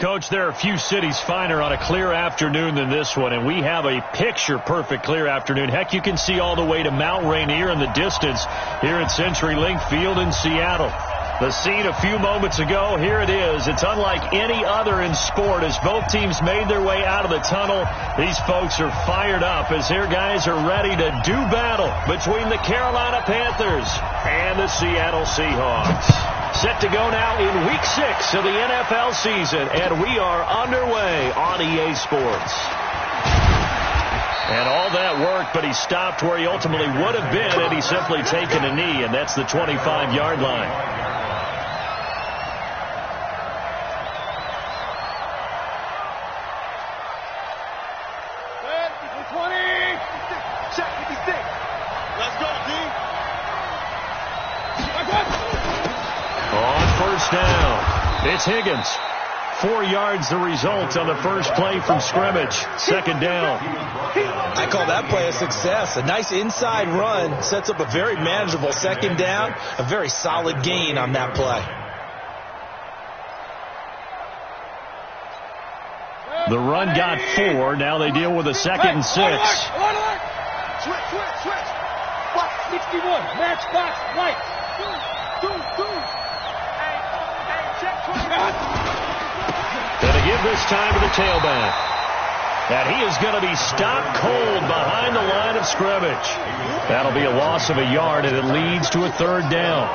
Coach, there are a few cities finer on a clear afternoon than this one, and we have a picture-perfect clear afternoon. Heck, you can see all the way to Mount Rainier in the distance here at CenturyLink Field in Seattle. The scene a few moments ago, here it is. It's unlike any other in sport as both teams made their way out of the tunnel. These folks are fired up as their guys are ready to do battle between the Carolina Panthers and the Seattle Seahawks. Set to go now in Week 6 of the NFL season, and we are underway on EA Sports. And all that worked, but he stopped where he ultimately would have been had he simply taken a knee, and that's the 25-yard line. Down. It's Higgins. 4 yards the result on the first play from scrimmage. Second down. I call that play a success. A nice inside run sets up a very manageable second down. A very solid gain on that play. The run got 4. Now they deal with a 2nd and 6. Switch. Box 61. Match box. Right. Two. Gonna give this time to the tailback. And he is going to be stopped cold behind the line of scrimmage. That'll be a loss of a yard, and it leads to a 3rd down.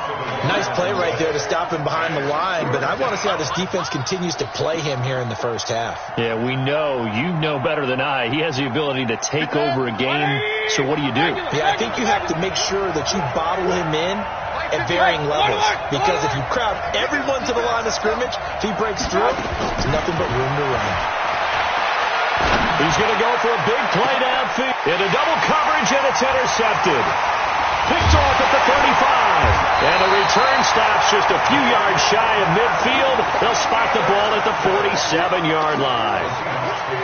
Nice play right there to stop him behind the line, but I want to see how this defense continues to play him here in the first half. Yeah, we know. You know better than I. He has the ability to take over a game, so what do you do? Yeah, I think you have to make sure that you bottle him in at varying levels, because if you crowd everyone to the line of scrimmage, if he breaks through, there's nothing but room to run. He's going to go for a big play downfield. Into double coverage, and it's intercepted. Picked off at the 35. And the return stops just a few yards shy of midfield. They'll spot the ball at the 47-yard line.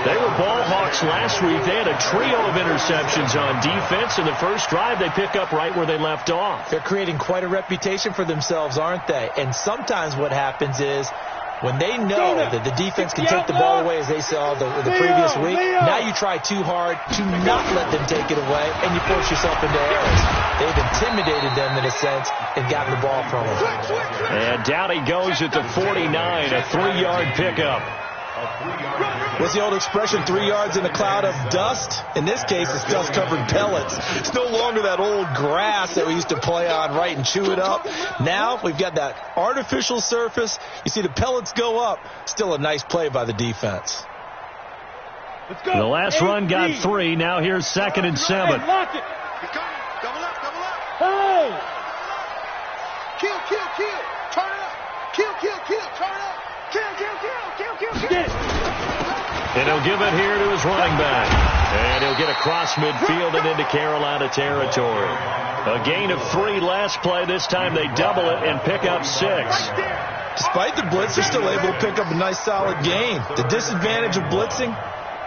They were ball hawks last week. They had a trio of interceptions on defense. In the first drive, they pick up right where they left off. They're creating quite a reputation for themselves, aren't they? And sometimes what happens is, when they know that the defense can take the ball away, as they saw the previous week, now you try too hard to not let them take it away, and you force yourself into errors. They've intimidated them in a sense and gotten the ball from them. And down he goes at the 49, a 3-yard pickup. What's the old expression, 3 yards in a cloud of dust? In this case, it's dust-covered pellets. It's no longer that old grass that we used to play on, right, and chew it up. Now we've got that artificial surface. You see the pellets go up. Still a nice play by the defense. Let's go. The last run got 3. Now here's 2nd and 7. Hey, lock it. Double up. Hey! Kill. Turn it up. Kill. Turn it up. Kill. And he'll give it here to his running back. And he'll get across midfield and into Carolina territory. A gain of 3 last play. This time they double it and pick up 6. Despite the blitz, they're still able to pick up a nice solid gain. The disadvantage of blitzing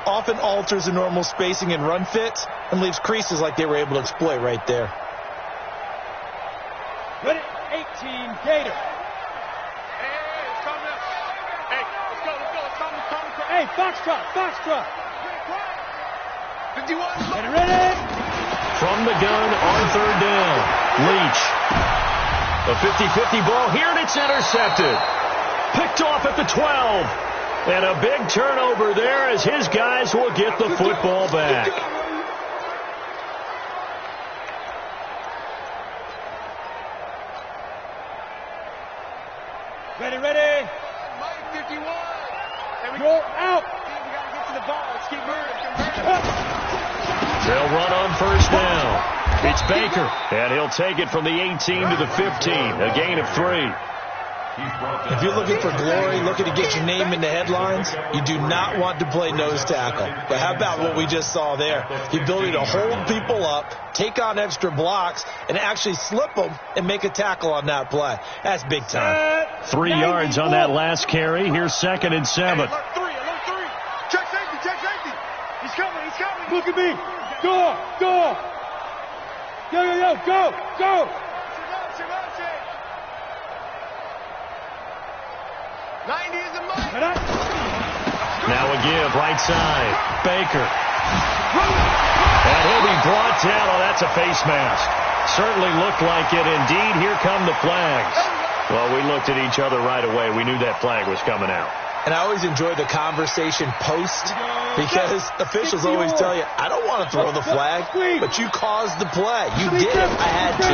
often alters the normal spacing and run fits and leaves creases like they were able to exploit right there. Ready, 18, Gator. Hey, Foxtrot. 51. Get it ready. From the gun on 3rd down. Leach. A 50-50 ball here, and it's intercepted. Picked off at the 12. And a big turnover there as his guys will get the football back. Ready. 51. Go out. We got to get to the ball. Let's keep moving. They'll run on 1st down. It's Baker, and he'll take it from the 18 to the 15. A gain of 3. If you're looking for glory, looking to get your name in the headlines, you do not want to play nose tackle. But how about what we just saw there? The ability to hold people up, take on extra blocks, and actually slip them and make a tackle on that play. That's big time. 3 yards on that last carry. Here's 2nd and 7. Alert 3. Check safety. He's coming. Look at me. Go. Go. 90 is the money. Now a give, right side. Baker. And he'll be brought down. Oh, that's a face mask. Certainly looked like it. Indeed, here come the flags. Well, we looked at each other right away. We knew that flag was coming out. And I always enjoy the conversation post because officials always tell you, I don't want to throw the flag, but you caused the play. You did it. I had to.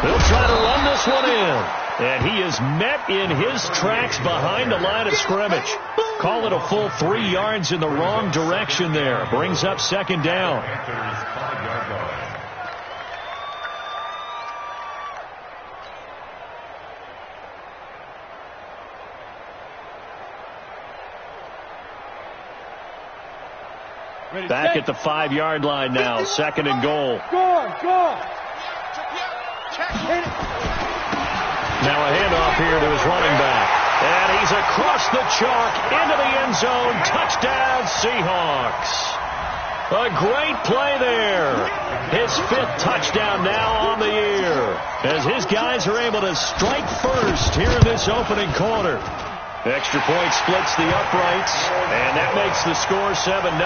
They'll try to run this one in. And he is met in his tracks behind the line of scrimmage. Call it a full 3 yards in the wrong direction there. Brings up second down. Back at the 5-yard line now. Second and goal. Now a handoff here to his running back. And he's across the chalk into the end zone. Touchdown, Seahawks. A great play there. His 5th touchdown now on the year, as his guys are able to strike first here in this opening quarter. Extra point splits the uprights, and that makes the score 7-0.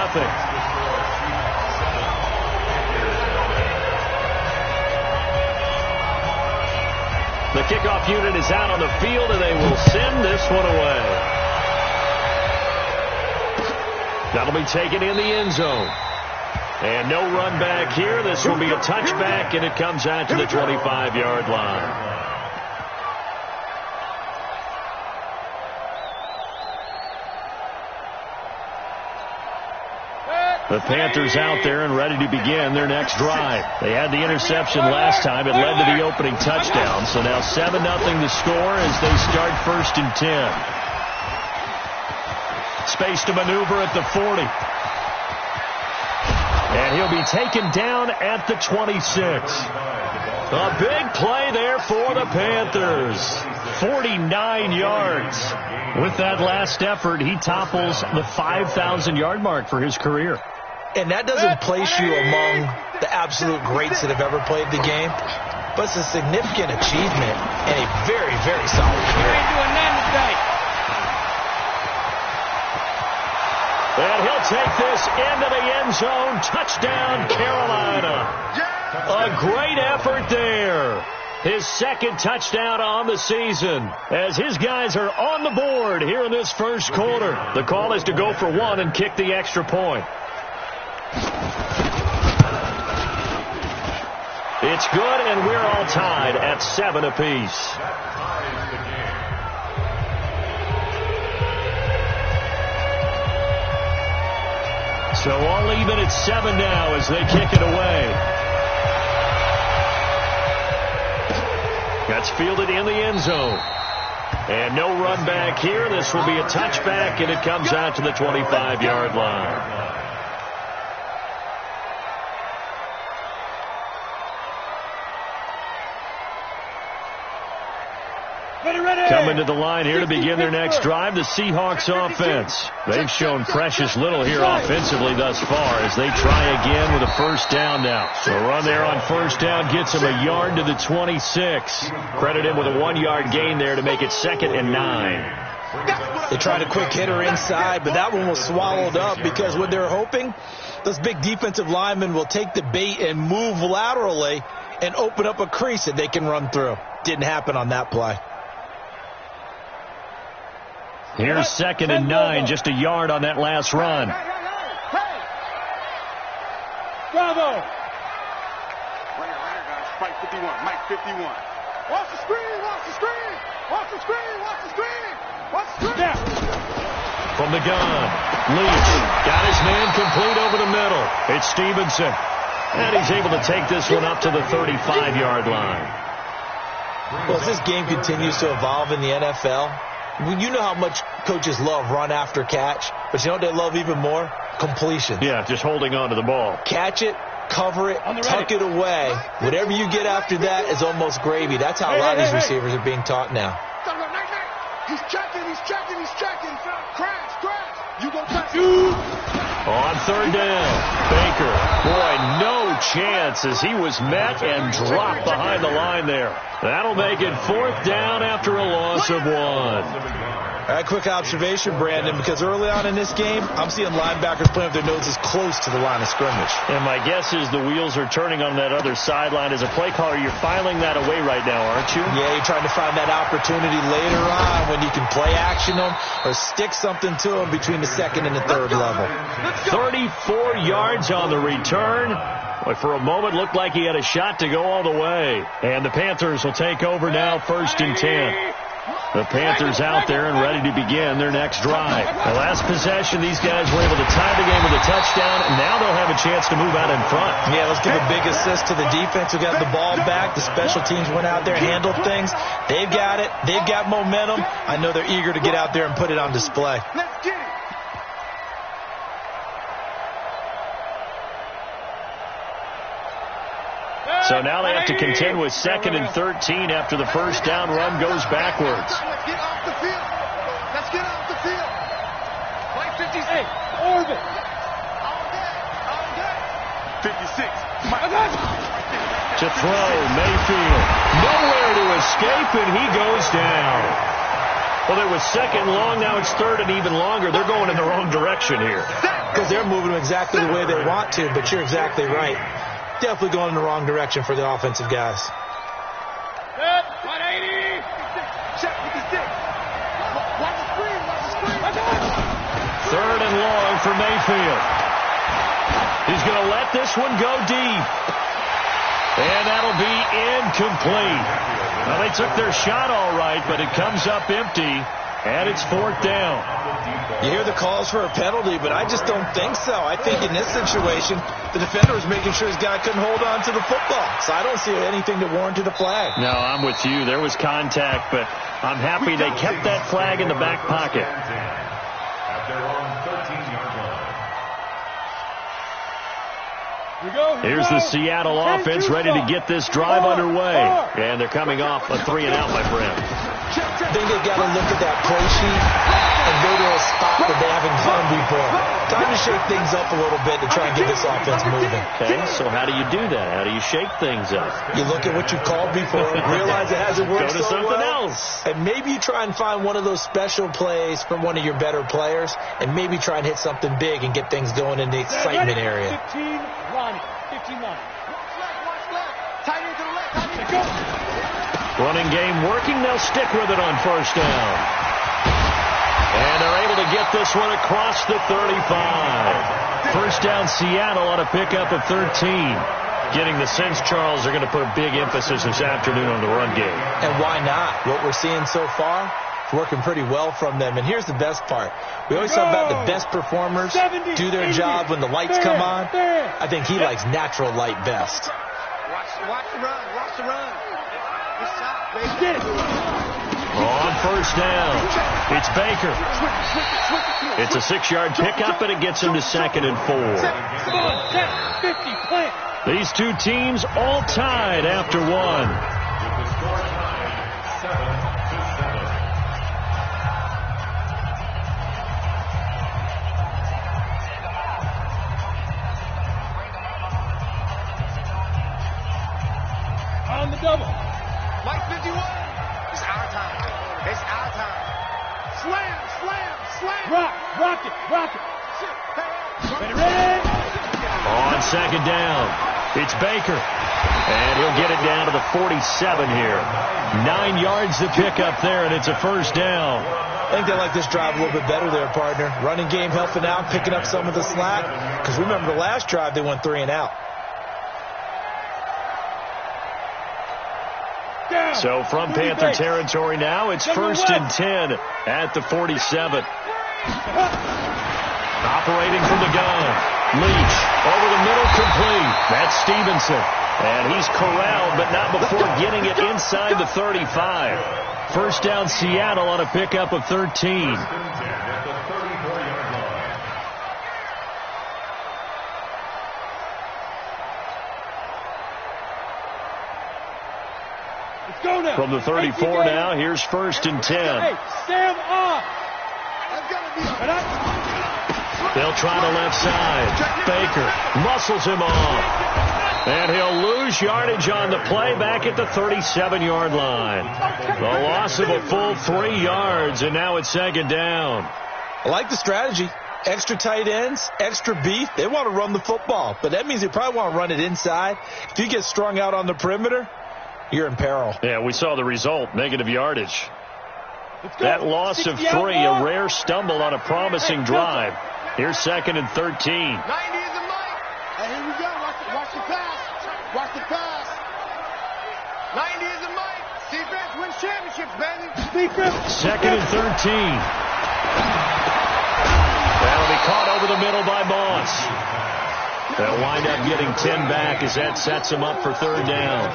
The kickoff unit is out on the field, and they will send this one away. That'll be taken in the end zone. And no run back here. This will be a touchback, and it comes out to the 25-yard line. The Panthers out there and ready to begin their next drive. They had the interception last time. It led to the opening touchdown. So now 7-0 the score as they start 1st and 10. Space to maneuver at the 40. And he'll be taken down at the 26. A big play there for the Panthers. 49 yards. With that last effort, he topples the 5,000-yard mark for his career. And that doesn't place you among the absolute greats that have ever played the game, but it's a significant achievement and a very, very solid career. And he'll take this into the end zone. Touchdown, Carolina. A great effort there. His 2nd touchdown on the season, as his guys are on the board here in this first quarter. The call is to go for 1 and kick the extra point. It's good, and we're all tied at 7 apiece. So all even at 7 now as they kick it away. That's fielded in the end zone. And no run back here. This will be a touchback, and it comes out to the 25-yard line. Coming to the line here to begin their next drive, the Seahawks offense. They've shown precious little here offensively thus far as they try again with a 1st down now. So run there on 1st down gets him a yard to the 26. Credit him with a 1-yard gain there to make it 2nd and 9. They tried a quick hitter inside, but that one was swallowed up because what they're hoping, those big defensive linemen will take the bait and move laterally and open up a crease that they can run through. Didn't happen on that play. Here's 2nd and 9, just a yard on that last run. Bravo. Runner, guys. Mike 51. Mike 51. Watch the screen. Watch the screen. Watch the screen. Watch the screen. Watch the screen. Yeah. From the gun, Leach got his man complete over the middle. It's Stevenson. And he's able to take this one up to the 35-yard line. Well, as this game continues to evolve in the NFL, you know how much coaches love run after catch, but you know what they love even more? Completion. Yeah, just holding on to the ball. Catch it, cover it, tuck it away. Whatever you get after that is almost gravy. That's how a lot of these receivers are being taught now. He's checking. Crash. You go crash. On 3rd down, Baker. Boy, no chance as he was met and dropped behind the line there. That'll make it 4th down after a loss of 1. All right, quick observation, Brandon, because early on in this game, I'm seeing linebackers playing with their noses close to the line of scrimmage. And my guess is the wheels are turning on that other sideline. As a play caller, you're filing that away right now, aren't you? Yeah, you're trying to find that opportunity later on when you can play action them or stick something to them between the second and the third level. 34 yards on the return. But for a moment, looked like he had a shot to go all the way. And the Panthers will take over now, 1st and 10. The Panthers out there and ready to begin their next drive. The last possession, these guys were able to tie the game with a touchdown, and now they'll have a chance to move out in front. Yeah, let's give a big assist to the defense who got the ball back. The special teams went out there, handled things. They've got it. They've got momentum. I know they're eager to get out there and put it on display. Let's get it. So now they have to contend with 2nd and 13 after the first down run goes backwards. Let's get off the field. Let's get off the field. Play 58. Orbit. All day. 56. To throw, Mayfield. Nowhere to escape, and he goes down. Well, it was 2nd long, now it's 3rd and even longer. They're going in the wrong direction here. Because they're moving them exactly the way they want to, but you're exactly right. Definitely going in the wrong direction for the offensive guys. 180. Check 56. Watch the screen. Watch the screen. 3rd and long for Mayfield. He's going to let this one go deep. And that'll be incomplete. Well, they took their shot all right, but it comes up empty, and it's 4th down. You hear the calls for a penalty, but I just don't think so. I think in this situation, the defender was making sure his guy couldn't hold on to the football. So I don't see anything that warranted a flag. No, I'm with you. There was contact, but I'm happy they kept that flag in the back pocket. Here's the Seattle offense ready to get this drive underway. And they're coming off a 3-and-out, my friend. I think they've got to look at that play sheet and go to a spot that they haven't gone before. Time to shake things up a little bit to try and get this offense moving. Okay, so how do you do that? How do you shake things up? You look at what you've called before, realize it hasn't worked Go to so something well, else. and maybe you try and find one of those special plays from one of your better players, and maybe try and hit something big and get things going in the excitement area. 15, Ronnie. 15, Ronnie. Watch left. Tight end to the left. Tight end to the left. Running game working. They'll stick with it on 1st down. And they're able to get this one across the 35. 1st down, Seattle on a pickup of 13. Getting the sense, Charles, are going to put a big emphasis this afternoon on the run game. And why not? What we're seeing so far, it's working pretty well from them. And here's the best part. We always talk about the best performers do their job when the lights come on. I think he likes natural light best. Watch the run. Watch the run. Good shot, baby. On 1st down, it's Baker. It's a 6-yard pickup, and it gets him to 2nd and 4. These two teams all tied after one. On the double. Mike 51. It's our time. It's our time. Slam, slam, slam. Rock it. Ready. On 2nd down, it's Baker. And he'll get it down to the 47 here. 9 yards to pick up there, and it's a 1st down. I think they like this drive a little bit better there, partner. Running game helping out, picking up some of the slack. Because remember the last drive, they went 3-and-out. So from Panther territory now, it's 1st and 10 at the 47. Operating from the gun. Leach over the middle, complete. That's Stevenson. And he's corralled, but not before getting it inside the 35. 1st down, Seattle on a pickup of 13. From the 34 now, here's 1st and 10. Hey, Sam off. They'll try the left side. Baker muscles him off. And he'll lose lose yardage on the play back at the 37-yard line. The loss of a full 3 yards, and now it's second down. I like the strategy. Extra tight ends, extra beef. They want to run the football, but that means they probably want to run it inside. If you get strung out on the perimeter, you're in peril. Yeah, we saw the result, negative yardage. That loss of 3, a rare stumble on a promising drive. Here's second and 13. 90 is the mic. Hey, here we go. Watch the pass. Watch the pass. 90 is the mic. Defense wins championships, baby. Defense. Second and 13. That'll be caught over the middle by Moss. They'll wind up getting 10 back as that sets them up for third down.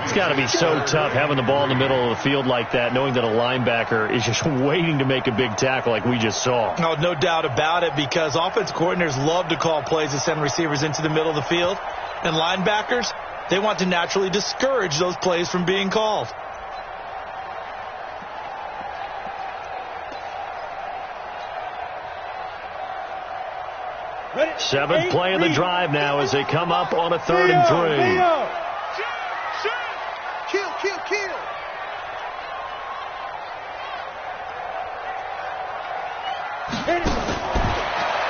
It's got to be so tough having the ball in the middle of the field like that, knowing that a linebacker is just waiting to make a big tackle like we just saw. Oh, no doubt about it, because offensive coordinators love to call plays that send receivers into the middle of the field. And linebackers, they want to naturally discourage those plays from being called. Seventh play of the drive now as they come up on a 3rd and 3. Kill.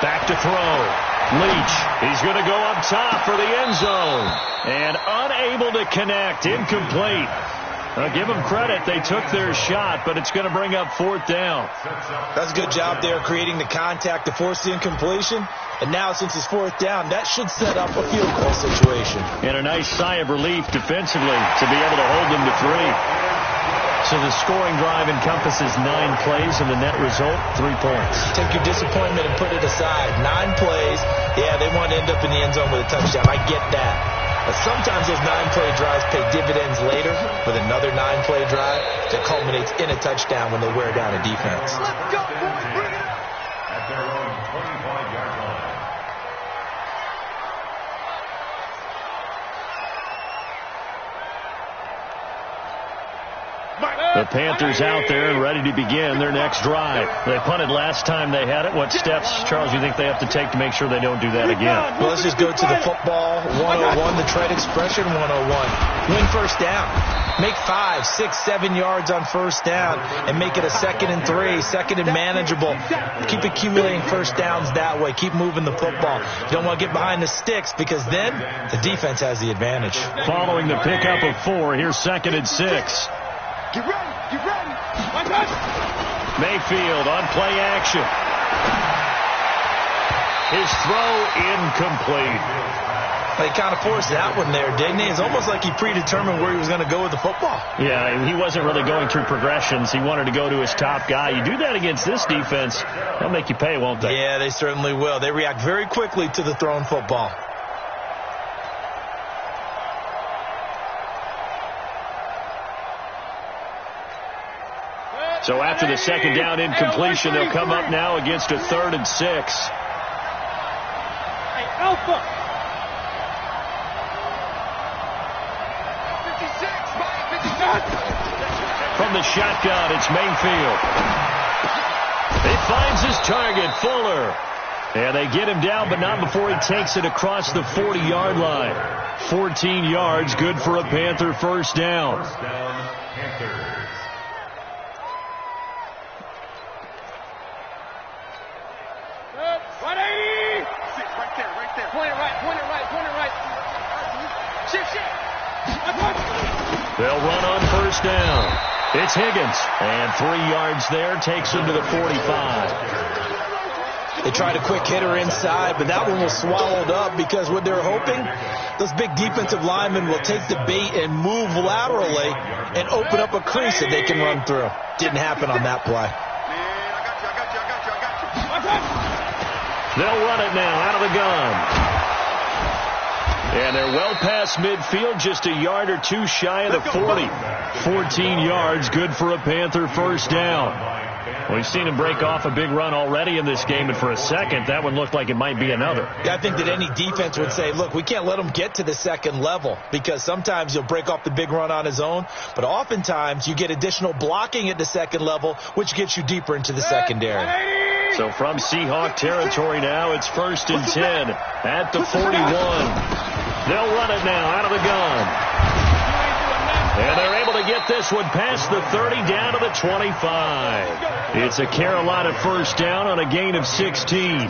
Back to throw. Leach. He's going to go up top for the end zone. And unable to connect. Incomplete. Give them credit. They took their shot, but it's going to bring up 4th down. That's a good job there creating the contact to force the incompletion. And now since it's 4th down, that should set up a field goal situation. And a nice sigh of relief defensively to be able to hold them to 3. So the scoring drive encompasses 9 plays, and the net result, 3 points. Take your disappointment and put it aside. 9 plays. Yeah, they want to end up in the end zone with a touchdown. I get that. But sometimes those 9-play drives pay dividends later with another 9-play drive that culminates in a touchdown when they wear down a defense. Let's go, boys. Bring it up. At their own 25-yard line. The Panthers out there and ready to begin their next drive. They punted last time they had it. What steps, Charles, you think they have to take to make sure they don't do that again? Well, let's just go to the football 101, the trade expression 101. Win first down. Make 5, 6, 7 yards on first down and make it a 2nd and 3, 2nd and manageable. Keep accumulating first downs that way. Keep moving the football. You don't want to get behind the sticks because then the defense has the advantage. Following the pickup of 4, here's 2nd and 6. Get ready. Mayfield on play action. His throw incomplete. He kind of forced that one there, didn't he? It's almost like he predetermined where he was going to go with the football. Yeah, he wasn't really going through progressions. He wanted to go to his top guy. You do that against this defense, they'll make you pay, won't they? Yeah, they certainly will. They react very quickly to the thrown football. So after the 2nd down incompletion, they'll come up now against a 3rd and 6. Hey, Alpha. 56, Mike, 56. From the shotgun, it's Mayfield. He finds his target, Fuller. And they get him down, but not before he takes it across the 40-yard line. 14 yards, good for a Panther first down. First down, Panthers. They'll run on first down. It's Higgins. And 3 yards there takes him to the 45. They tried a quick hitter inside, but that one was swallowed up because what they're hoping, those big defensive linemen will take the bait and move laterally and open up a crease that they can run through. Didn't happen on that play. They'll run it now out of the gun. And they're well past midfield, just a yard or 2 shy of the 40. 14 yards, good for a Panther first down. We've seen him break off a big run already in this game, and for a second, that one looked like it might be another. I think that any defense would say, look, we can't let him get to the 2nd level because sometimes he'll break off the big run on his own, but oftentimes you get additional blocking at the 2nd level, which gets you deeper into the secondary. So from Seahawk territory now, it's 1st and 10 at the 41. They'll run it now out of the gun. get this one past the 30 down to the 25. It's a Carolina first down on a gain of 16.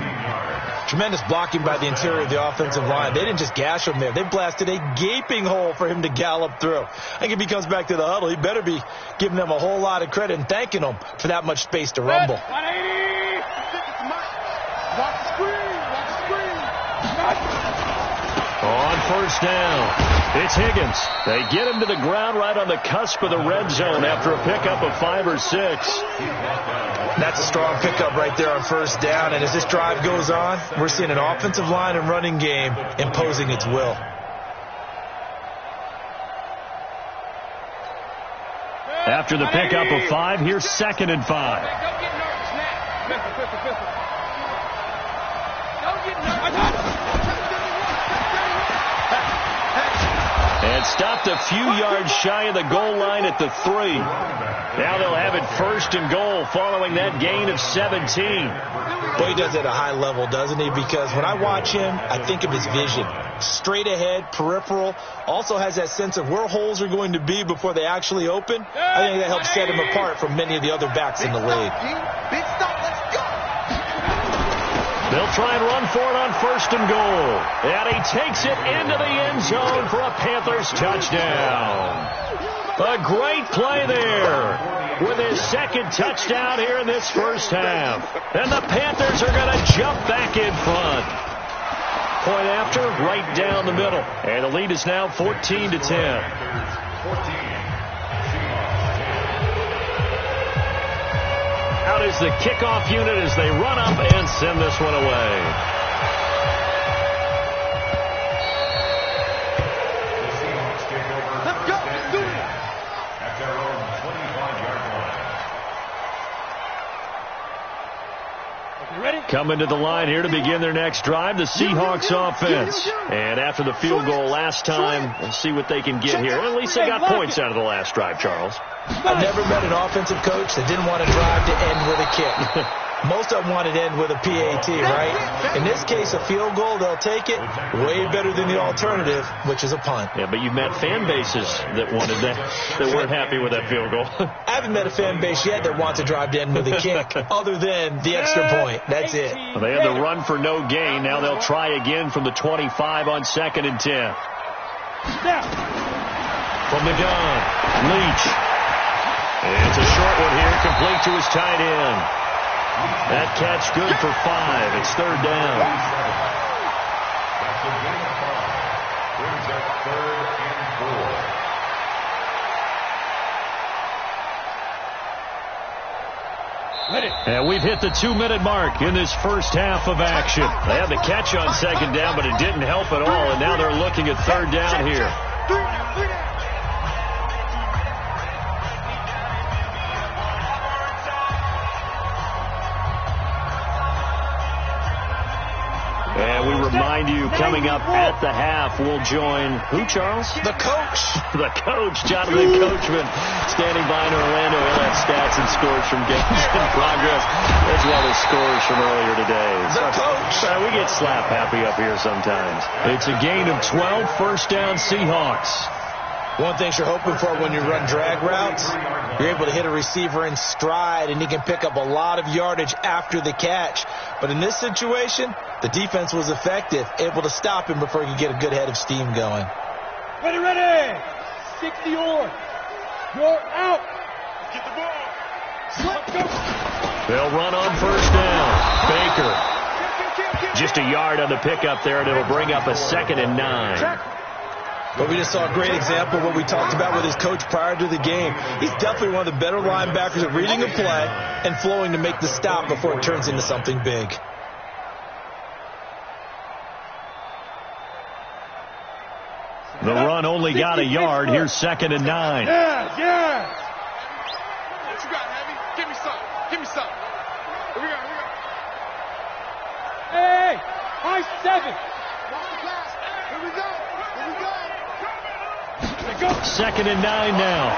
Tremendous blocking by the interior of the offensive line. They didn't just gash him there. They blasted a gaping hole for him to gallop through. I think if he comes back to the huddle, he better be giving them a whole lot of credit and thanking them for that much space to rumble. 180. Watch the screen. Watch the screen. On first down, it's Higgins. They get him to the ground right on the cusp of the red zone after a pickup of 5 or 6. That's a strong pickup right there on first down. And as this drive goes on, we're seeing an offensive line and running game imposing its will. After the pickup of 5, here's 2nd and 5. Don't get nervous now. Don't get nervous. And stopped a few yards shy of the goal line at the 3. Now they'll have it 1st and goal following that gain of 17. Boy, he does it at a high level, doesn't he? Because when I watch him, I think of his vision. Straight ahead, peripheral. Also has that sense of where holes are going to be before they actually open. I think that helps set him apart from many of the other backs in the league. Big stop. Let's go. They'll try and run for it on 1st and goal. And he takes it into the end zone for a Panthers touchdown. A great play there with his 2nd touchdown here in this first half. And the Panthers are going to jump back in front. Point after, right down the middle. And the lead is now 14-10. Out is the kickoff unit as they run up and send this one away. Let's go. Let's do it. At their own 25-yard line. You ready? Coming to the line here to begin their next drive, the Seahawks offense. And after the field goal last time, we'll see what they can get here. At least they got points out of the last drive, Charles. I've never met an offensive coach that didn't want to drive to end with a kick. Most of them want to end with a PAT, right? In this case, a field goal, they'll take it. Way better than the alternative, which is a punt. Yeah, but you've met fan bases that wanted that weren't happy with that field goal. I haven't met a fan base yet that wants to drive to end with a kick, other than the extra point. That's it. Well, they had the run for no gain. Now they'll try again from the 25 on 2nd and 10. From the gun, Leach. It's a short one here, complete to his tight end. That catch good for 5. It's 3rd down. That's a gain of 5. Brings up 3rd and 4. And we've hit the 2-minute mark in this first half of action. They had the catch on 2nd down, but it didn't help at all. And now they're looking at 3rd down here. And we remind you, coming up at the half, we'll join who, Charles? The coach. The coach, Jonathan Coachman, standing by in Orlando. He'll have stats and scores from games in progress, as well as scores from earlier today. The coach. We get slap happy up here sometimes. It's a gain of 12, 1st down Seahawks. One thing you're hoping for when you run drag routes, you're able to hit a receiver in stride, and he can pick up a lot of yardage after the catch. But in this situation, the defense was effective, able to stop him before he could get a good head of steam going. Ready, ready. 60 on. You're out. Get the ball. Slip, go. They'll run on 1st down. Baker. Just a yard on the pickup there, and it'll bring up a 2nd and 9. But we just saw a great example of what we talked about with his coach prior to the game. He's definitely one of the better linebackers at reading a play and flowing to make the stop before it turns into something big. The run only got a yard. Here's 2nd and 9. Yeah. What you got, Heavy? Give me some. Give me some. Here we go. Hey, high 7. Here we go. 2nd and 9 now.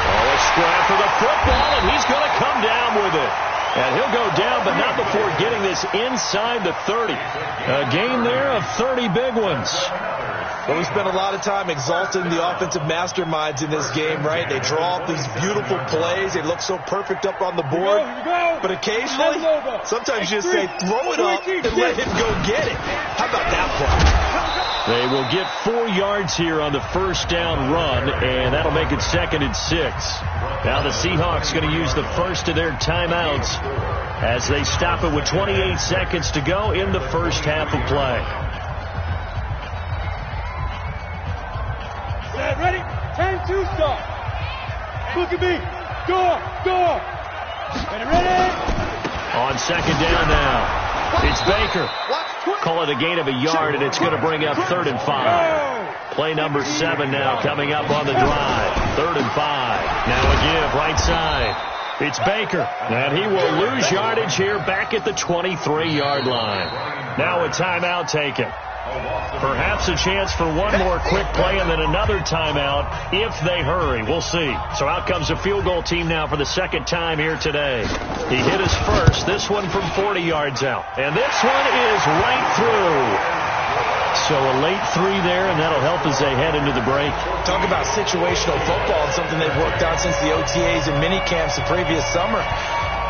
Oh, a scrap for the football, and he's going to come down with it. And he'll go down, but not before getting this inside the 30. A gain there of 30 big ones. Well, we spend a lot of time exalting the offensive masterminds in this game, right? They draw up these beautiful plays. They look so perfect up on the board. But occasionally, sometimes you just say, throw it up and let him go get it. How about that play? They will get 4 yards here on the first down run, and that'll make it 2nd and 6. Now the Seahawks going to use the first of their timeouts as they stop it with 28 seconds to go in the first half of play. Ready? 10-2 start. Look at me. Go. Ready? On second down now. It's Baker. Call it a gain of a yard, and it's going to bring up 3rd and 5. Play number 7 now coming up on the drive. 3rd and 5. Now a give right side. It's Baker, and he will lose yardage here back at the 23-yard line. Now a timeout taken. Perhaps a chance for one more quick play and then another timeout if they hurry. We'll see. So out comes a field goal team now for the second time here today. He hit his first, this one from 40 yards out. And this one is right through. So a late 3 there, and that'll help as they head into the break. Talk about situational football and something they've worked on since the OTAs and mini camps the previous summer.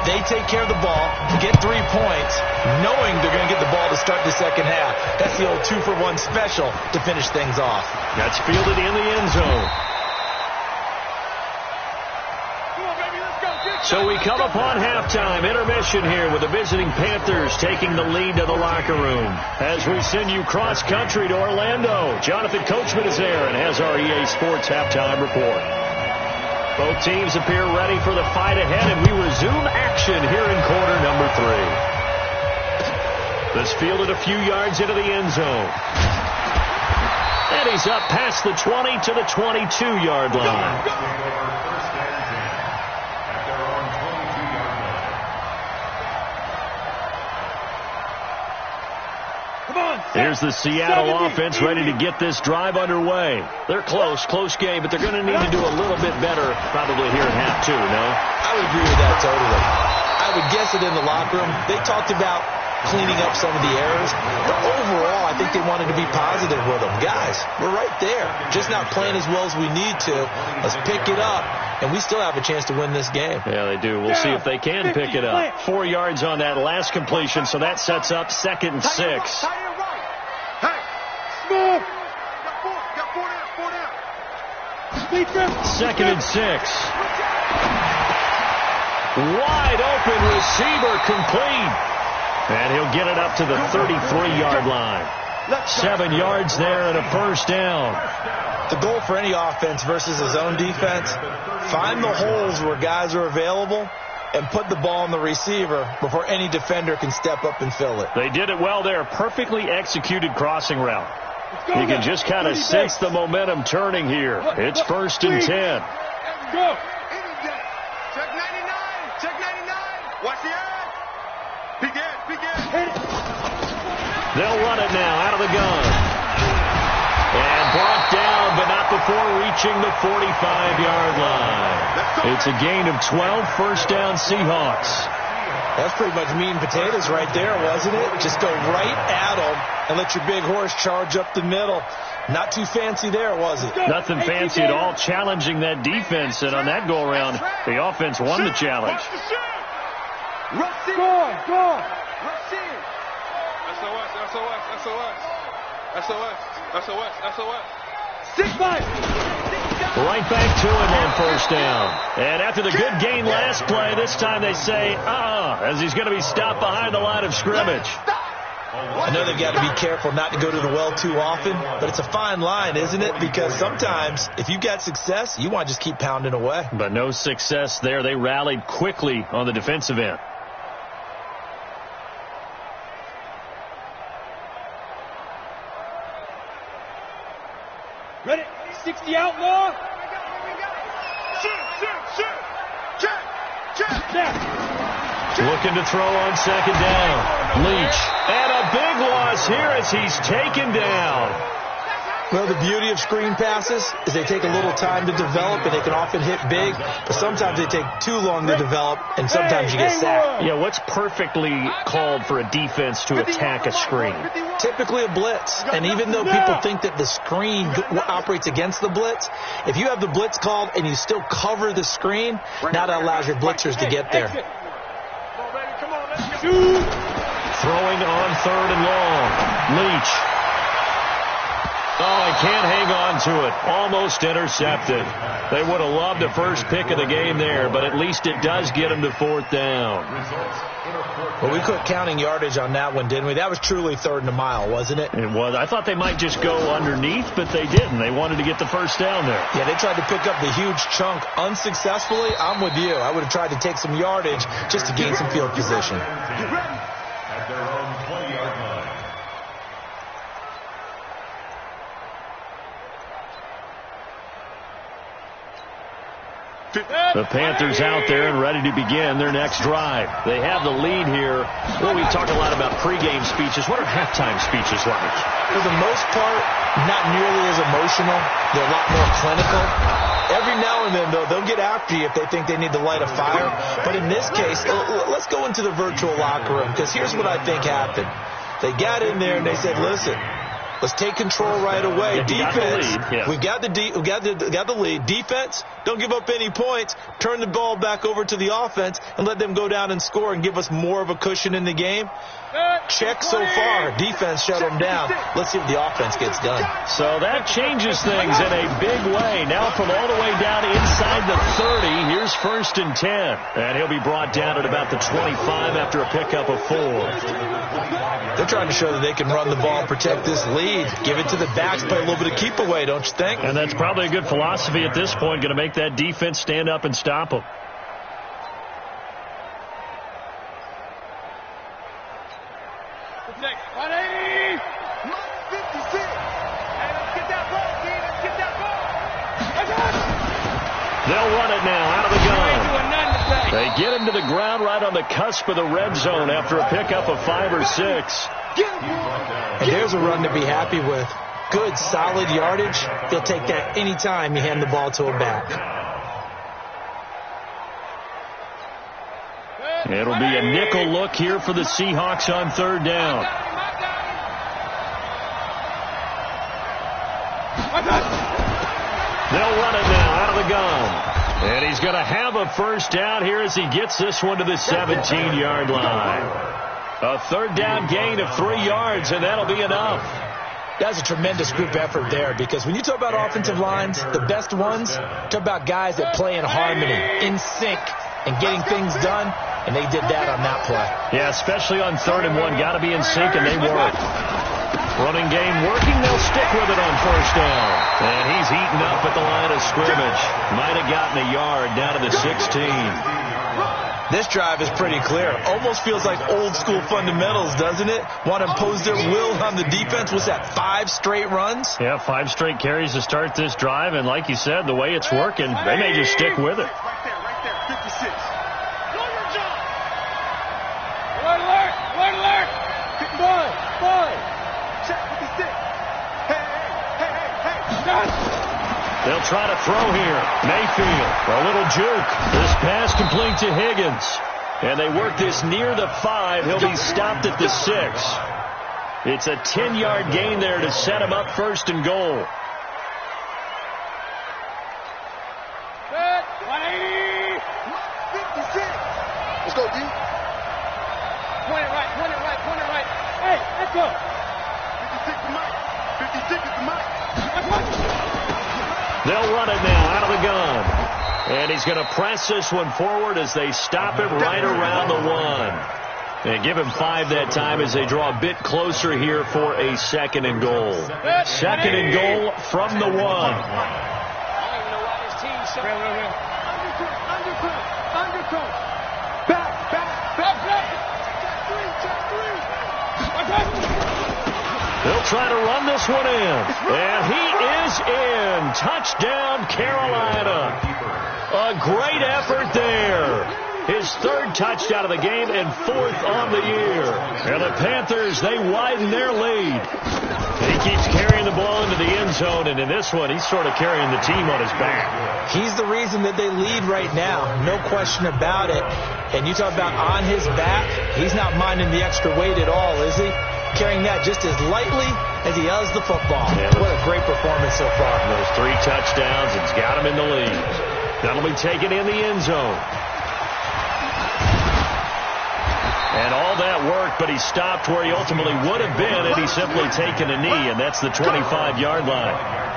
They take care of the ball, get 3 points, knowing they're going to get the ball to start the second half. That's the old 2-for-1 special to finish things off. That's fielded in the end zone. So we come upon halftime intermission here with the visiting Panthers taking the lead to the locker room. As we send you cross-country to Orlando, Jonathan Coachman is there and has our EA Sports halftime report. Both teams appear ready for the fight ahead, and we resume action here in quarter number 3. This fielded a few yards into the end zone. And he's up past the 20 to the 22-yard line. Here's the Seattle offense ready to get this drive underway. They're close game, but they're going to need to do a little bit better probably here in half 2, no? I would agree with that totally. I would guess it in the locker room. They talked about cleaning up some of the errors, but overall, I think they wanted to be positive with them. Guys, we're right there. Just not playing as well as we need to. Let's pick it up, and we still have a chance to win this game. Yeah, they do. We'll see if they can pick it up. 4 yards on that last completion, so that sets up 2nd and 6. Move. 2nd and 6. Wide open receiver complete. And he'll get it up to the 33-yard line. 7 yards there and a first down. The goal for any offense versus his own defense, find the holes where guys are available and put the ball on the receiver before any defender can step up and fill it. They did it well there. Perfectly executed crossing route. You can just kind of sense the momentum turning here. It's 1st and 10. Go. Check 99. Check 99. Watch the edge. Begin. They'll run it now out of the gun. And brought down, but not before reaching the 45-yard line. It's a gain of 12, first down Seahawks. That's pretty much meat and potatoes right there, wasn't it? Just go right at them and let your big horse charge up the middle. Not too fancy there, was it? Nothing fancy at all, challenging that defense. And on that go-around, the offense won the challenge. Go. SOS. 6-5. Right back to him on first down. And after the good gain last play, this time they say, as he's going to be stopped behind the line of scrimmage. I know they've got to be careful not to go to the well too often, but it's a fine line, isn't it? Because sometimes, if you've got success, you want to just keep pounding away. But no success there. They rallied quickly on the defensive end. Ready? 60 outlaw. Shoot. Check. Looking to throw on second down. Leach. And a big loss here as he's taken down. Well, the beauty of screen passes is they take a little time to develop, and they can often hit big, but sometimes they take too long to develop, and sometimes you get sacked. Yeah, what's perfectly called for a defense to attack a screen? Typically a blitz, and even though people think that the screen operates against the blitz, if you have the blitz called and you still cover the screen, now that allows your blitzers to get there. Throwing on 3rd and long. Leach. Oh, he can't hang on to it. Almost intercepted. They would have loved the first pick of the game there, but at least it does get him to 4th down. Well, we quit counting yardage on that one, didn't we? That was truly 3rd and a mile, wasn't it? It was. I thought they might just go underneath, but they didn't. They wanted to get the first down there. Yeah, they tried to pick up the huge chunk unsuccessfully. I'm with you. I would have tried to take some yardage just to gain some field position. At their own 20-yard line. The Panthers out there and ready to begin their next drive. They have the lead here. Well, we talk a lot about pregame speeches. What are halftime speeches like? For the most part, not nearly as emotional. They're a lot more clinical. Every now and then, though, they'll get after you if they think they need to light a fire. But in this case, let's go into the virtual locker room, because here's what I think happened. They got in there and they said, listen, let's take control right away. Defense, we got the lead. Defense, don't give up any points. Turn the ball back over to the offense and let them go down and score and give us more of a cushion in the game. Check so far. Defense shut them down. Let's see if the offense gets done. So that changes things in a big way. Now from all the way down inside the 30, here's 1st and 10. And he'll be brought down at about the 25 after a pickup of 4. They're trying to show that they can run the ball and protect this lead. Give it to the backs, play a little bit of keep away, don't you think? And that's probably a good philosophy at this point, going to make that defense stand up and stop them. They'll run it now out of the gun. They get him to the ground right on the cusp of the red zone after a pickup of 5 or 6. And there's a run to be happy with. Good, solid yardage. They'll take that any time you hand the ball to a back. It'll be a nickel look here for the Seahawks on 3rd down. They'll run it now out of the gun. And he's going to have a first down here as he gets this one to the 17-yard line. A 3rd down gain of 3 yards, and that'll be enough. That's a tremendous group effort there, because when you talk about offensive lines, the best ones, talk about guys that play in harmony, in sync, and getting things done, and they did that on that play. Yeah, especially on 3rd and 1. Got to be in sync, and they work. Running game working. They'll stick with it on 1st down. And he's eaten up at the line of scrimmage. Might have gotten a yard down to the 16. This drive is pretty clear. Almost feels like old school fundamentals, doesn't it? Want to impose their will on the defense. Was that 5 straight runs? Yeah, 5 straight carries to start this drive. And like you said, the way it's working, they may just stick with it. Right there, 56. Alert, alert. 5. Check 56. Hey. They'll try to throw here. Mayfield, a little juke. This pass complete to Higgins. And they work this near the 5. He'll be stopped at the 6. It's a 10-yard gain there to set him up 1st and goal. Good. 180. 56. Let's go, D. Point it right. Hey, let's go. 56 to Mike. 56 is the Mike. They'll run it now out of the gun. And he's going to press this one forward as they stop it right around the 1. And give him 5 that time as they draw a bit closer here for a 2nd and goal. 2nd and goal from the 1. I don't even know why this team's so... Undercut. Back. Check 3. They'll try to run this one in. And he is in. Touchdown, Carolina. A great effort there. his third touchdown of the game and fourth on the year. And the Panthers, they widen their lead. He keeps carrying the ball into the end zone, and in this one, he's sort of carrying the team on his back. He's the reason that they lead right now, no question about it. And you talk about on his back, he's not minding the extra weight at all, is he? Carrying that just as lightly as he does the football. Yeah, what a great performance so far. Those 3 touchdowns, it's got him in the lead. That'll be taken in the end zone. And all that work, but he stopped where he ultimately would have been had he simply taken a knee, and that's the 25-yard line.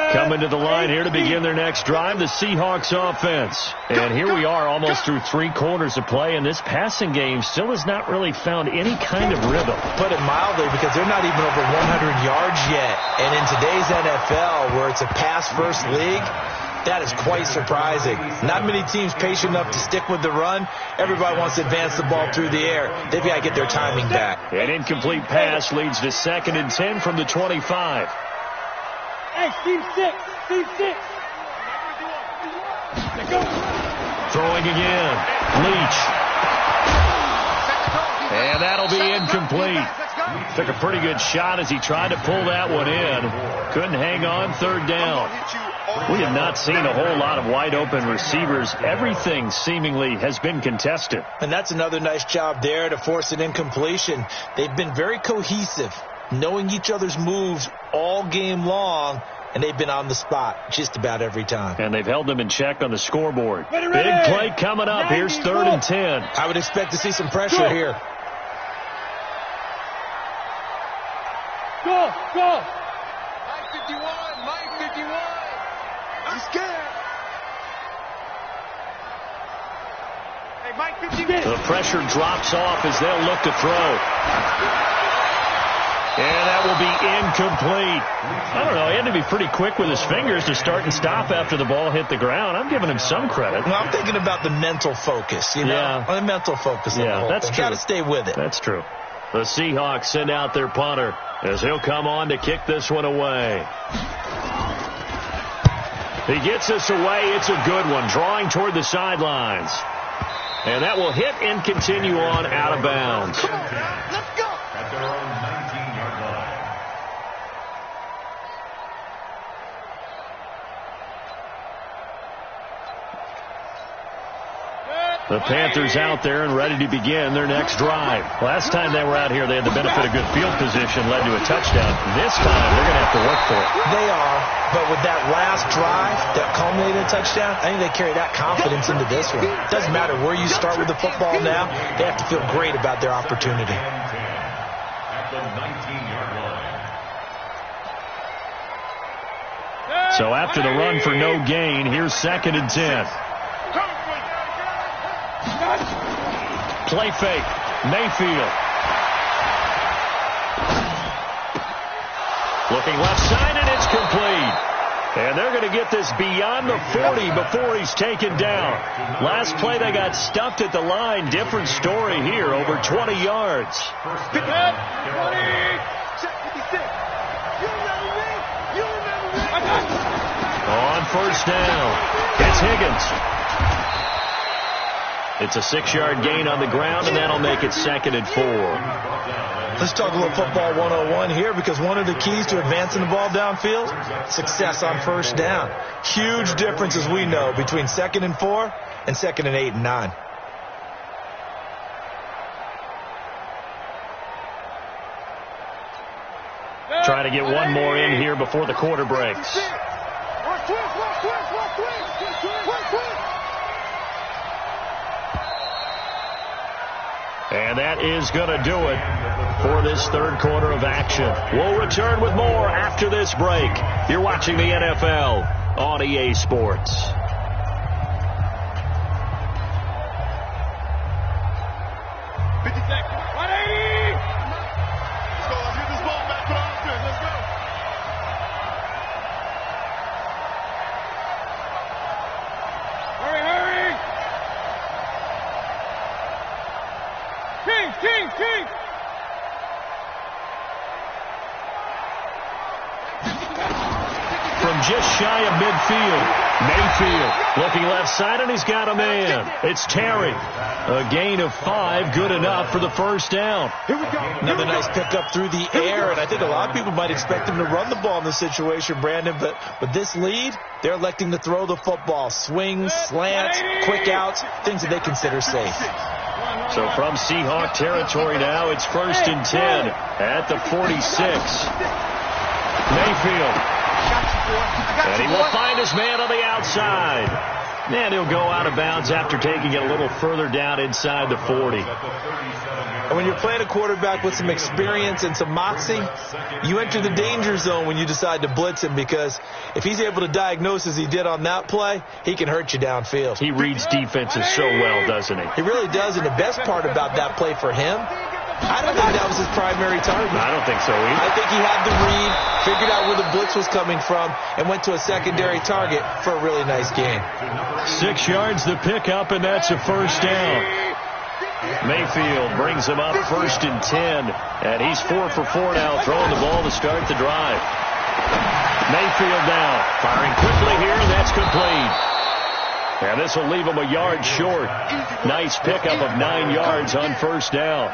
Coming to the line here to begin their next drive, the Seahawks offense. And here we are almost through 3 quarters of play, and this passing game still has not really found any kind of rhythm. Put it mildly, because they're not even over 100 yards yet. And in today's NFL, where it's a pass-first league, that is quite surprising. Not many teams patient enough to stick with the run. Everybody wants to advance the ball through the air. They've got to get their timing back. An incomplete pass leads to 2nd and 10 from the 25. Hey, Steve 6. Steve 6. Throwing again. Leach. And that'll be incomplete. Took a pretty good shot as he tried to pull that one in. Couldn't hang on, 3rd down. We have not seen a whole lot of wide open receivers. Everything seemingly has been contested. And that's another nice job there to force an incompletion. They've been very cohesive, knowing each other's moves all game long, and they've been on the spot just about every time. And they've held them in check on the scoreboard. Big play coming up. Here's 3rd and 10. I would expect to see some pressure here. Go, go. Mike 51, Mike 51. I'm scared. Hey, Mike 51. The pressure drops off as they'll look to throw. And that will be incomplete. I don't know. He had to be pretty quick with his fingers to start and stop after the ball hit the ground. I'm giving him some credit. Well, I'm thinking about the mental focus, you know? Yeah. The mental focus. Yeah, that's true. Got to stay with it. That's true. The Seahawks send out their punter as he'll come on to kick this one away. He gets this away. It's a good one. Drawing toward the sidelines. And that will hit and continue on out of bounds. Come on, man. Let's go. At their own 19-yard line. The Panthers out there and ready to begin their next drive. Last time they were out here, they had the benefit of good field position, led to a touchdown. This time, they're going to have to work for it. They are, but with that last drive that culminated in a touchdown, I think they carry that confidence into this one. It doesn't matter where you start with the football now. They have to feel great about their opportunity. At the 19-yard line. So after the run for no gain, here's 2nd and 10. Play fake. Mayfield. Looking left side, and it's complete. And they're going to get this beyond the 40 before he's taken down. Last play, they got stuffed at the line. Different story here, over 20 yards. On 1st down, it's Higgins. It's a 6-yard gain on the ground, and that'll make it 2nd and 4. Let's talk a little football 101 here, because one of the keys to advancing the ball downfield, success on 1st down. Huge difference, as we know, between 2nd and 4 and 2nd and 8 and 9. Trying to get one more in here before the quarter breaks. And that is going to do it for this 3rd quarter of action. We'll return with more after this break. You're watching the NFL on EA Sports. King! just shy of midfield. Mayfield looking left side, and he's got a man. It's Terry. A gain of 5, good enough for the first down. Here we go. Another nice pickup through the air, and I think a lot of people might expect him to run the ball in this situation, Brandon, but with this lead, they're electing to throw the football. Swings, slants, quick outs, things that they consider safe. So from Seahawk territory now, it's 1st and 10 at the 46. Mayfield. And he will find his man on the outside. And he'll go out of bounds after taking it a little further down inside the 40. And when you're playing a quarterback with some experience and some moxie, you enter the danger zone when you decide to blitz him, because if he's able to diagnose as he did on that play, he can hurt you downfield. He reads defenses so well, doesn't he? He really does, and the best part about that play for him, I don't think that was his primary target. I don't think so either. I think he had the read, figured out where the blitz was coming from, and went to a secondary target for a really nice gain. 6 yards the pickup, and that's a first down. Mayfield brings him up 1st and 10, and he's 4 for 4 now, throwing the ball to start the drive. Mayfield now, firing quickly here, and that's complete. And this will leave him a yard short. Nice pickup of 9 yards on first down.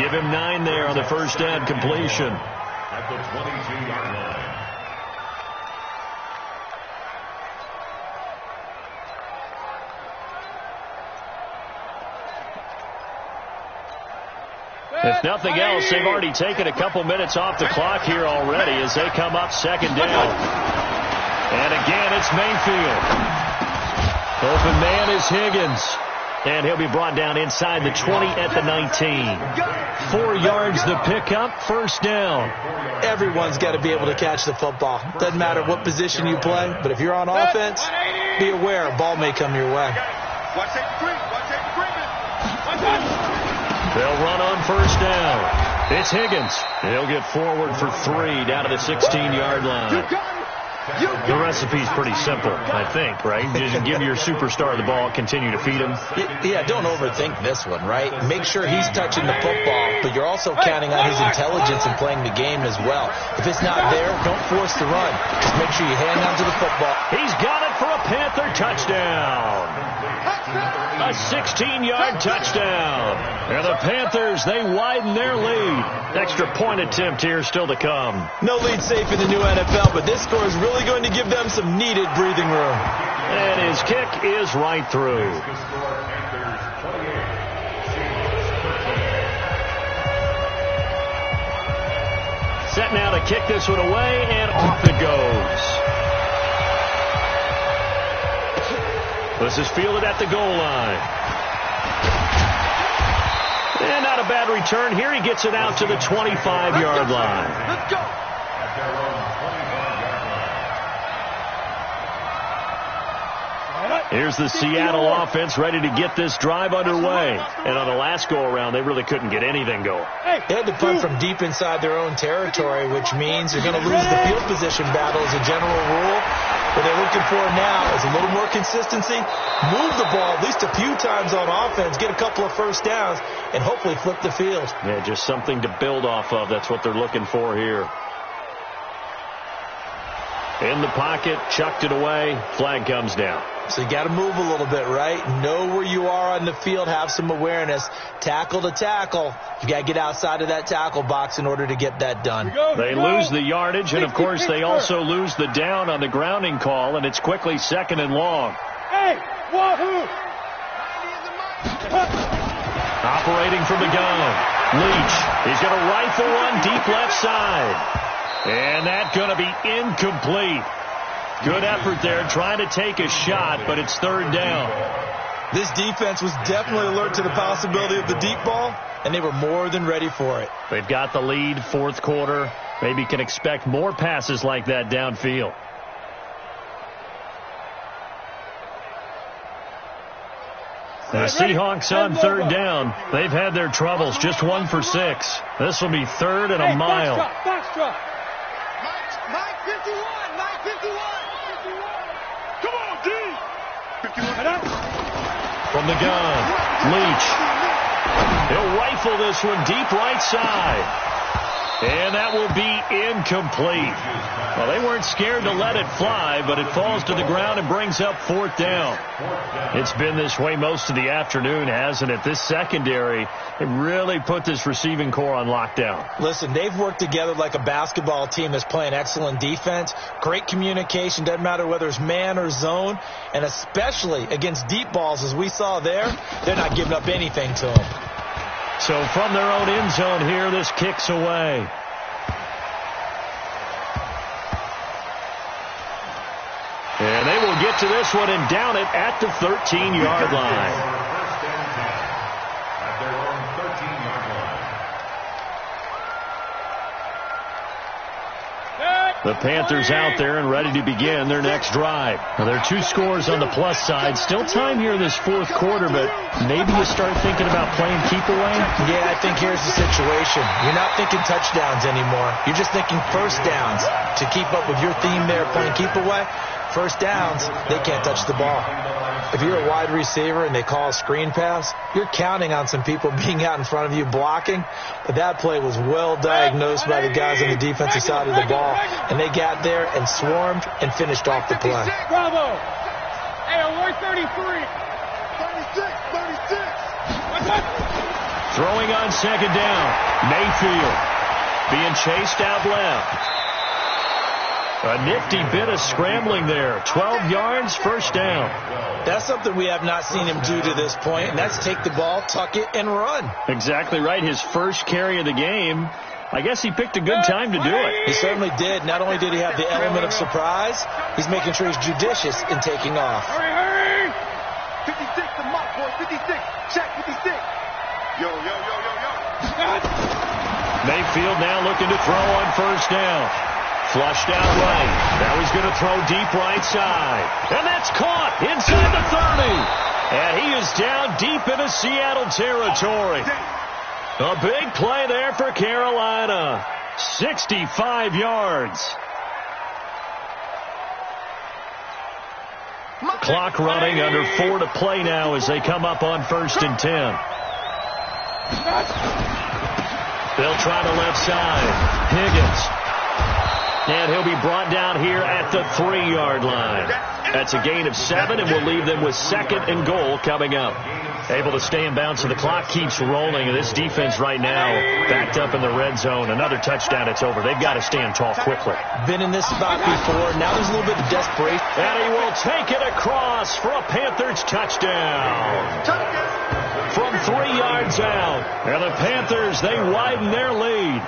Give him 9 there on the first down completion. At the 22-yard line. If nothing else, they've already taken a couple minutes off the clock here already as they come up 2nd down. And again, it's Mayfield. Open man is Higgins. And he'll be brought down inside the 20 at the 19. 4 yards the pickup, first down. Everyone's got to be able to catch the football. Doesn't matter what position you play, but if you're on offense, be aware a ball may come your way. Watch it, green. Watch it, green. They'll run on first down. It's Higgins. He'll get forward for 3 down to the 16-yard line. The recipe's pretty simple, I think, right? Just give your superstar the ball, continue to feed him. Yeah, don't overthink this one, right? Make sure he's touching the football, but you're also counting on his intelligence in playing the game as well. If it's not there, don't force the run. Just make sure you hang on to the football. He's got it for a Panther touchdown. A 16-yard touchdown. And the Panthers, they widen their lead. Extra point attempt here still to come. No lead safe in the new NFL, but this score is really going to give them some needed breathing room. And his kick is right through. Set now to kick this one away, and off it goes. This is fielded at the goal line. And not a bad return. Here he gets it out to the 25-yard line. Let's go. Here's the Seattle offense ready to get this drive underway. And on the last go-around, they really couldn't get anything going. They had to punt from deep inside their own territory, which means they're going to lose the field position battle as a general rule. What they're looking for now is a little more consistency, move the ball at least a few times on offense, get a couple of first downs, and hopefully flip the field. Yeah, just something to build off of. That's what they're looking for here. In the pocket, chucked it away, flag comes down. So you got to move a little bit, right? Know where you are on the field, have some awareness. Tackle to tackle. You got to get outside of that tackle box in order to get that done. They lose the yardage, and of course they also lose the down on the grounding call, and it's quickly 2nd and long. Hey, wahoo! Operating from the gun. Leach. He's going to rifle one deep left side. And that's going to be incomplete. Good effort there, trying to take a shot, but it's 3rd down. This defense was definitely alert to the possibility of the deep ball, and they were more than ready for it. They've got the lead, 4th quarter. Maybe can expect more passes like that downfield. The Seahawks on 3rd down. They've had their troubles, just 1 for 6. This will be 3rd and a mile. Box drop. Mike 51. Mike 51. Come on, D. 51. From the gun, Leach. He'll rifle this one deep right side. And that will be incomplete. Well, they weren't scared to let it fly, but it falls to the ground and brings up 4th down. It's been this way most of the afternoon, hasn't it? This secondary, it really put this receiving core on lockdown. Listen, they've worked together like a basketball team that's playing excellent defense. Great communication, doesn't matter whether it's man or zone. And especially against deep balls, as we saw there, they're not giving up anything to them. So from their own end zone here, this kicks away. And they will get to this one and down it at the 13-yard line. The Panthers out there and ready to begin their next drive. Now, there are 2 scores on the plus side. Still time here in this 4th quarter, but maybe you start thinking about playing keep away? Yeah, I think here's the situation. You're not thinking touchdowns anymore. You're just thinking first downs. To keep up with your theme there, playing keep away, first downs, they can't touch the ball. If you're a wide receiver and they call a screen pass, you're counting on some people being out in front of you blocking. But that play was well diagnosed by the guys on the defensive side of the ball. And they got there and swarmed and finished off the play. Bravo. Hey, award 33. 36, 36. Throwing on 2nd down. Mayfield being chased out left. A nifty bit of scrambling there. 12 yards, first down. That's something we have not seen him do to this point, and that's take the ball, tuck it, and run. Exactly right. His first carry of the game. I guess he picked a good time to do it. He certainly did. Not only did he have the element of surprise, he's making sure he's judicious in taking off. Hurry, hurry. 56 to Mike, boy. 56. Check 56. Yo, yo, yo, yo, yo. Mayfield now looking to throw on first down. Flushed out right. Now he's going to throw deep right side. And that's caught inside the 30. And he is down deep into Seattle territory. A big play there for Carolina. 65 yards. Clock running, under 4 to play now as they come up on 1st and 10. They'll try the left side. Higgins. And he'll be brought down here at the 3-yard line. That's a gain of 7, and we'll leave them with 2nd and goal coming up. Able to stay in bounds, so the clock keeps rolling. And this defense right now backed up in the red zone. Another touchdown, it's over. They've got to stand tall quickly. Been in this spot before. Now there's a little bit of desperation. And he will take it across for a Panthers touchdown. From 3 yards out. And the Panthers, they widen their lead.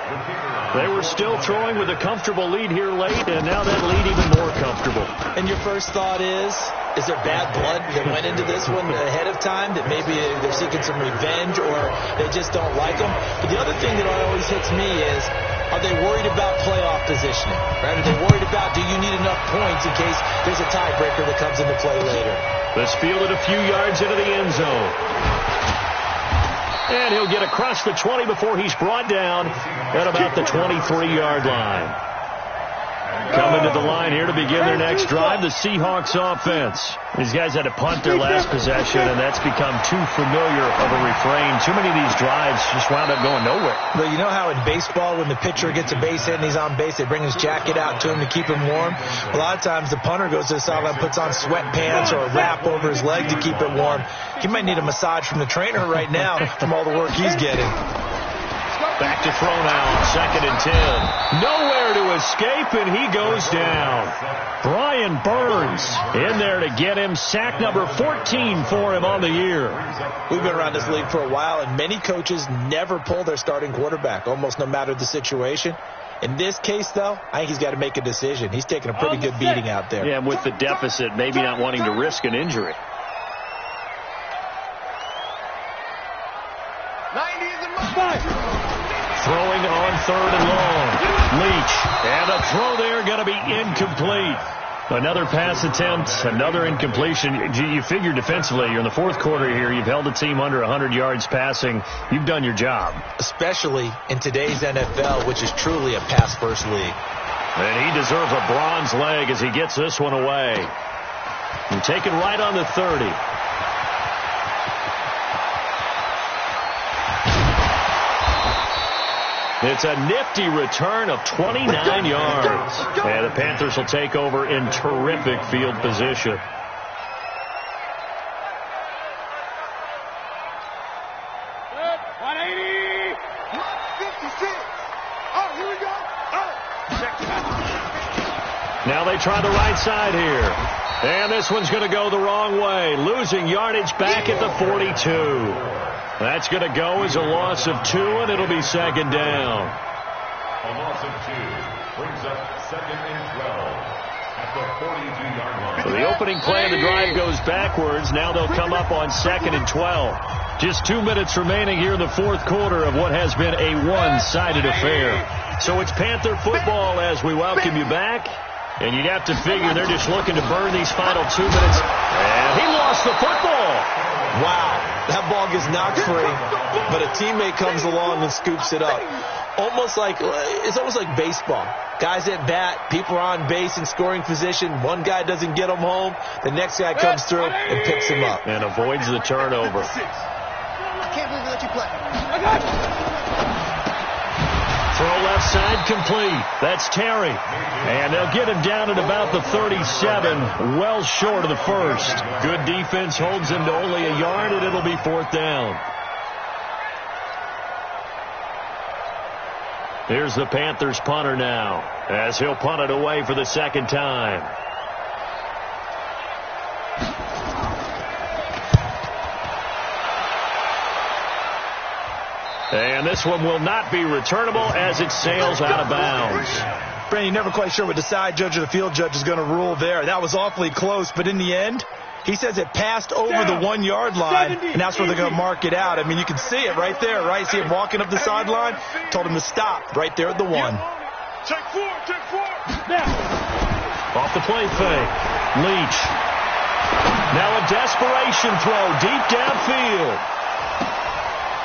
They were still throwing with a comfortable lead here late, and now that lead even more comfortable. And your first thought is there bad blood that went into this one ahead of time, that maybe they're seeking some revenge or they just don't like them? But the other thing that always hits me is, are they worried about playoff positioning? Right? Are they worried about, do you need enough points in case there's a tiebreaker that comes into play later? Let's field it a few yards into the end zone. And he'll get across the 20 before he's brought down at about the 23-yard line. Coming to the line here to begin their next drive, the Seahawks offense. These guys had to punt their last possession, and that's become too familiar of a refrain. Too many of these drives just wound up going nowhere. But you know how in baseball, when the pitcher gets a base hit and he's on base, they bring his jacket out to him to keep him warm? A lot of times the punter goes to the sideline, puts on sweatpants or a wrap over his leg to keep it warm. He might need a massage from the trainer right now from all the work he's getting. Back to throw now on 2nd and 10. Nowhere to escape, and he goes down. Brian Burns in there to get him. Sack number 14 for him on the year. We've been around this league for a while, and many coaches never pull their starting quarterback, almost no matter the situation. In this case, though, I think he's got to make a decision. He's taking a pretty good beating out there. Yeah, and with the deficit, maybe not wanting to risk an injury. 90 is in my Throwing on 3rd and long. Leach. And a throw there going to be incomplete. Another pass attempt, another incompletion. You figure defensively, you're in the 4th quarter here. You've held the team under 100 yards passing. You've done your job. Especially in today's NFL, which is truly a pass-first league. And he deserves a bronze leg as he gets this one away. And taken right on the 30. It's a nifty return of 29 yards. And the Panthers will take over in terrific field position. Now they try the right side here. And this one's going to go the wrong way. Losing yardage back at the 42. That's going to go as a loss of 2, and it'll be second down. A loss of 2 brings up 2nd and 12 at the 42-yard line. So the opening play of the drive goes backwards. Now they'll come up on 2nd and 12. Just 2 minutes remaining here in the fourth quarter of what has been a one-sided affair. So it's Panther football as we welcome you back. And you'd have to figure they're just looking to burn these final 2 minutes. And he lost the football. Wow, that ball gets knocked free, but a teammate comes along and scoops it up. It's almost like baseball. Guys at bat, people are on base in scoring position. One guy doesn't get them home. The next guy comes through and picks him up. And avoids the turnover. I can't believe they let you play. Throw left side complete. That's Terry. And they'll get him down at about the 37, well short of the first. Good defense holds him to only a yard, and it'll be fourth down. Here's the Panthers punter now, as he'll punt it away for the second time. And this one will not be returnable as it sails out of bounds. Brandon, you're never quite sure what the side judge or the field judge is going to rule there. That was awfully close, but in the end, he says it passed over the 1 yard line, and that's where they're going to mark it out. I mean, you can see it right there, right? See him walking up the sideline? Told him to stop right there at the 1. Take 4. Off the play fake. Leach. Now a desperation throw deep downfield.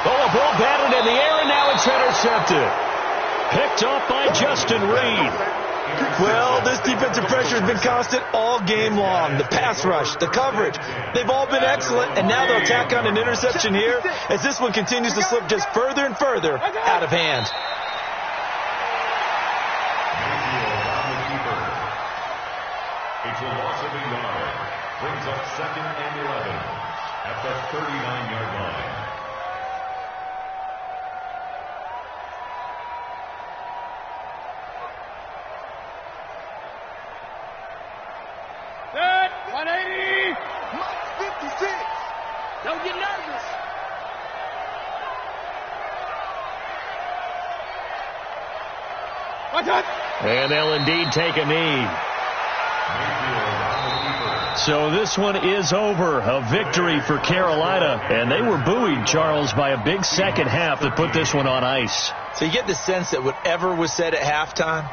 Oh, a ball batted in the air, and now it's intercepted. Picked up by Justin Reed. Well, this defensive pressure has been constant all game long. The pass rush, the coverage, they've all been excellent, and now they'll tack on an interception here as this one continues to slip just further and further out of hand. It's a loss of a yard. Brings up 2nd and 11 at the 39-yard line. Set. 180. Mike 56. Don't get nervous. And they'll indeed take a knee. So this one is over. A victory for Carolina. And they were buoyed, Charles, by a big second half that put this one on ice. So you get the sense that whatever was said at halftime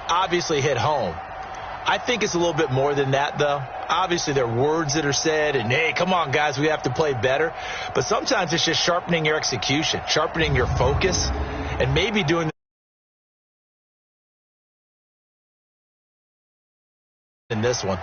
obviously hit home. I think it's a little bit more than that, though. Obviously, there are words that are said, and, hey, come on, guys, we have to play better. But sometimes it's just sharpening your execution, sharpening your focus, and maybe doing in this one.